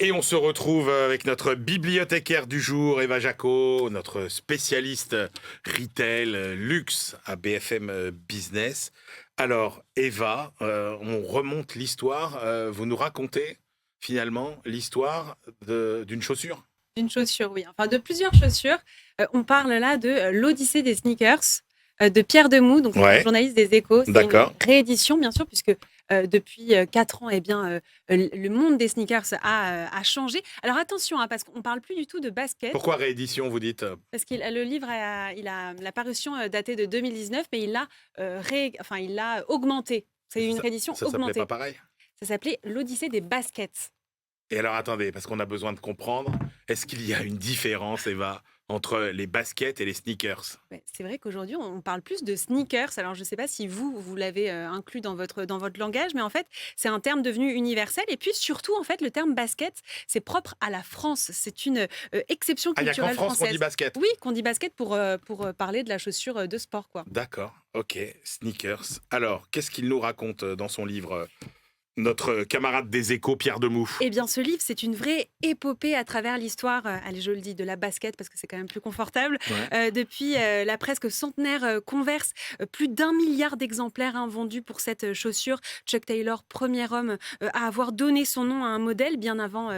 Et on se retrouve avec notre bibliothécaire du jour, Eva Jaco, notre spécialiste retail, luxe à BFM Business. Alors, Eva, on remonte l'histoire. Vous nous racontez finalement l'histoire d'une chaussure. D'une chaussure, oui. Enfin, de plusieurs chaussures. On parle là de l'Odyssée des sneakers de Pierre Demouy. Donc, c'est un Ouais, journaliste des Échos. C'est une d'accord. réédition, bien sûr, puisque depuis 4 ans, eh bien, le monde des sneakers a changé. Alors, attention, hein, parce qu'on ne parle plus du tout de basket. Pourquoi réédition, vous dites? Parce que le livre, la parution datée de 2019, mais il l'a augmenté. C'est une Ça, réédition ça s'appelait pas augmentée. pareil? Ça s'appelait l'Odyssée des baskets. Et alors, attendez, parce qu'on a besoin de comprendre, est-ce qu'il y a une différence, Eva, entre les baskets et les sneakers? Ouais, c'est vrai qu'aujourd'hui, on parle plus de sneakers. Alors, je ne sais pas si vous l'avez inclus dans votre langage, mais en fait, c'est un terme devenu universel. Et puis, surtout, en fait, le terme basket, c'est propre à la France. C'est une exception Ah, il n'y a qu'en culturelle France qu'on dit française. basket. Oui, qu'on dit basket pour parler de la chaussure de sport, quoi. D'accord, ok, sneakers. Alors, qu'est-ce qu'il nous raconte dans son livre, notre camarade des Échos, Pierre Demouy? Eh bien, ce livre, c'est une vraie épopée à travers l'histoire, allez, je le dis, de la basket, parce que c'est quand même plus confortable. Ouais. Depuis la presque centenaire Converse, plus d'1 milliard d'exemplaires vendus pour cette chaussure. Chuck Taylor, premier homme à avoir donné son nom à un modèle, bien avant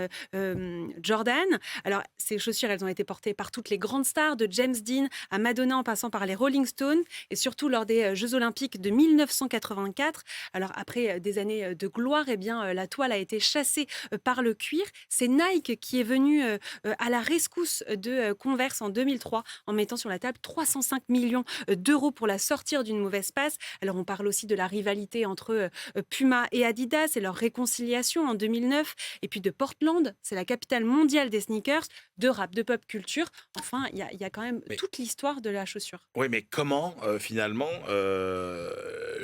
Jordan. Alors, ces chaussures, elles ont été portées par toutes les grandes stars, de James Dean à Madonna, en passant par les Rolling Stones, et surtout lors des Jeux Olympiques de 1984. Alors, après des années de gloire, eh bien, la toile a été chassée par le cuir. C'est Nike qui est venu à la rescousse de Converse en 2003 en mettant sur la table 305 millions d'euros pour la sortir d'une mauvaise passe. Alors, on parle aussi de la rivalité entre Puma et Adidas et leur réconciliation en 2009. Et puis de Portland, c'est la capitale mondiale des sneakers, de rap, de pop culture. Enfin, il y a quand même Mais, toute l'histoire de la chaussure. oui, mais comment, finalement,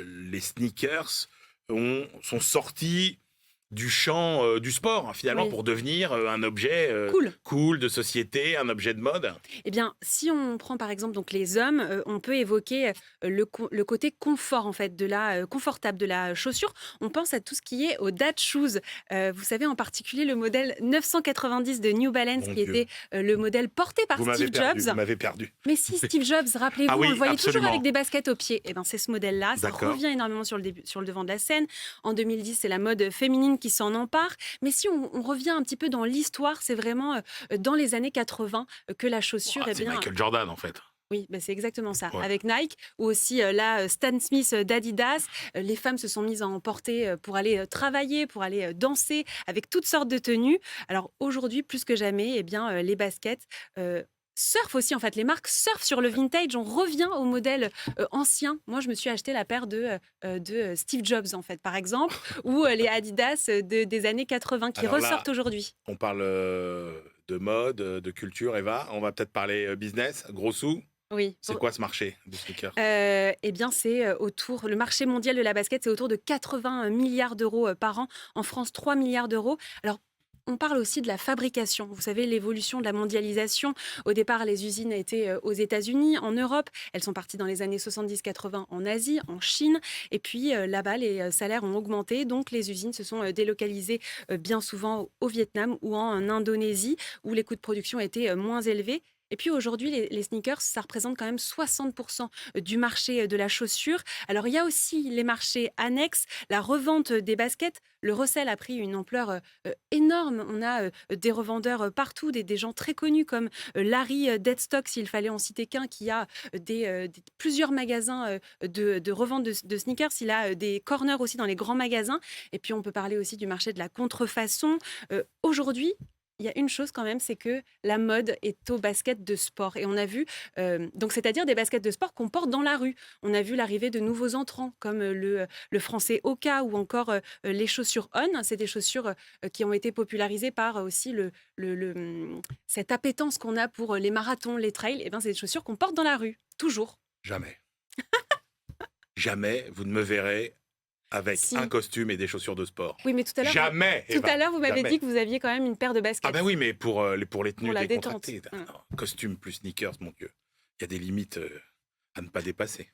les sneakers sont sortis du champ du sport, hein, finalement, Oui, pour devenir un objet cool. cool de société, un objet de mode? Eh bien, si on prend par exemple donc les hommes, on peut évoquer le côté confort en fait de la confortable de la chaussure. On pense à tout ce qui est aux dad shoes. Vous savez en particulier le modèle 990 de New Balance Mon qui Dieu, était le modèle porté par vous m'avez Steve perdu, Jobs. vous m'avez perdu. Mais si Steve Jobs, Ah rappelez-vous, on le oui, voyait toujours avec absolument. des baskets aux pieds. Eh ben, c'est ce modèle-là. Ça D'accord. revient énormément sur le devant de la scène. En 2010, c'est la mode féminine qui s'en empare. Mais si on revient un petit peu dans l'histoire, c'est vraiment dans les années 80 que la chaussure, Ah, eh c'est bien, Michael Jordan, en fait. oui, bah, c'est exactement ça. Ouais. Avec Nike ou aussi là, Stan Smith d'Adidas, les femmes se sont mises à en porter pour aller travailler, pour aller danser, avec toutes sortes de tenues. Alors aujourd'hui, plus que jamais, eh bien, les baskets surfent aussi, en fait. Les marques surfent sur le vintage. On revient au modèle ancien. Moi, je me suis acheté la paire de Steve Jobs, en fait, par exemple, ou les Adidas des années 80 qui Alors là, ressortent aujourd'hui. on parle de mode, de culture, Eva. On va peut-être parler business, gros sous. Oui. C'est quoi ce marché du sneaker? Eh bien, c'est le marché mondial de la basket, c'est autour de 80 milliards d'euros par an. En France, 3 milliards d'euros. Alors, on parle aussi de la fabrication. Vous savez, l'évolution de la mondialisation. Au départ, les usines étaient aux États-Unis, en Europe. Elles sont parties dans les années 70-80 en Asie, en Chine. Et puis là-bas, les salaires ont augmenté. Donc, les usines se sont délocalisées bien souvent au Vietnam ou en Indonésie, où les coûts de production étaient moins élevés. Et puis aujourd'hui, les sneakers, ça représente quand même 60% du marché de la chaussure. Alors il y a aussi les marchés annexes, la revente des baskets. Le resell a pris une ampleur énorme. On a des revendeurs partout, des gens très connus comme Larry Deadstock, s'il fallait en citer qu'un, qui a plusieurs magasins de revente de sneakers. Il a des corners aussi dans les grands magasins. Et puis on peut parler aussi du marché de la contrefaçon. Aujourd'hui, il y a une chose quand même, c'est que la mode est au basket de sport. Et on a vu, donc c'est-à-dire des baskets de sport qu'on porte dans la rue. On a vu l'arrivée de nouveaux entrants comme le français Oka ou encore les chaussures On. C'est des chaussures qui ont été popularisées par aussi cette appétence qu'on a pour les marathons, les trails. Et bien, c'est des chaussures qu'on porte dans la rue, toujours. Jamais. Jamais vous ne me verrez avec un Si. costume et des chaussures de sport. Oui, mais Jamais, tout à Eva. l'heure, vous m'avez Jamais. dit que vous aviez quand même une paire de Ah ben baskets oui, mais pour les pour tenues la détente. décontractées. Non, costume plus sneakers, mon Dieu. Il y a des limites à ne pas dépasser.